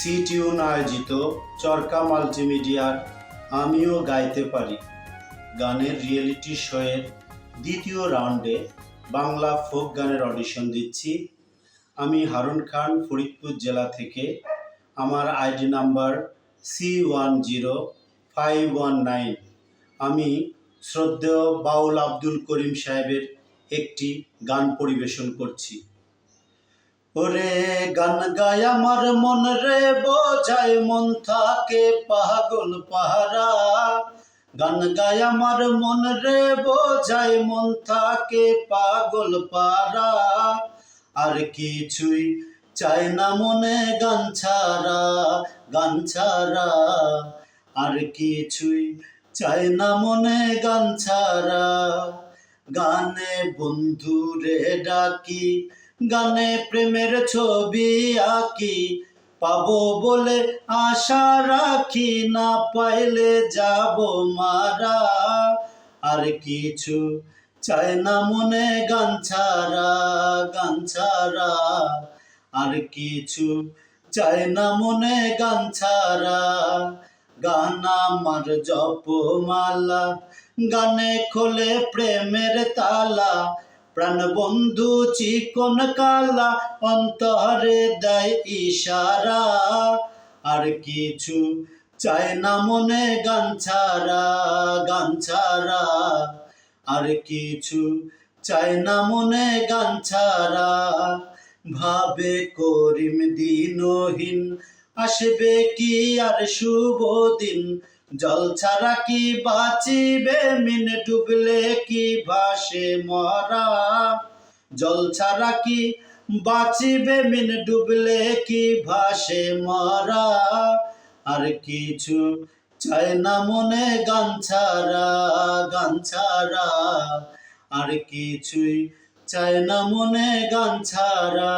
C tune আয়োজিত চরকা মাল্টিমিডিয়ার আমিও গাইতে পারি গানের রিয়েলিটি শোয়ের দ্বিতীয় রাউন্ডে বাংলা ফোক গানের অডিশন দিচ্ছি। আমি হারুন খান, ফরিদপুর জেলা থেকে। আমার আইডি নাম্বার C10519। আমি শ্রদ্ধেয় বাউল আব্দুল করিম সাহেবের একটি গান পরিবেশন করছি। ওরে গান গায় আমার মন রে বোঝায়, মন থাকে পাগল পাহারা। গান গায় আমার মন রে বোঝায়, মন থাকে পাগল পাহারা। আর কিছুই চাই না মনে গান ছাড়া, গান ছাড়া। আর কিছুই চাই না মনে গান ছাড়া। গানে বন্ধুরে ডাকি, গানে প্রেমের ছবি আঁকি। পাবো বলে আশা রাখি, না পাইলে যাব মারা। আর কিছু চাই না মনে গান ছাড়া, গান ছাড়া। আর কিছু চাই না মনে গান ছাড়া। গান আমার জপমালা, গানে খোলে প্রেমের তালা। প্রাণ বন্ধু চিকন কালা, অন্তরে দেয় ইশারা। আর কিছু চাই না মনে গান ছাড়া, গান ছাড়া। আর কিছু চাই না মনে গান ছাড়া। ভাবে করিম দিনহীন, আসবে কি আর শুভ দিন। জল ছাড়া কি বাঁচিবে মিন, ডুবলে কি ভাসে মরা। জল ছাড়া কি বাঁচিবে মিন, ডুবলে কি ভাসে মরা। আর কিছু চাই না মনে গান ছাড়া, গান ছাড়া। আর কিছুই চাই না মনে গান ছাড়া।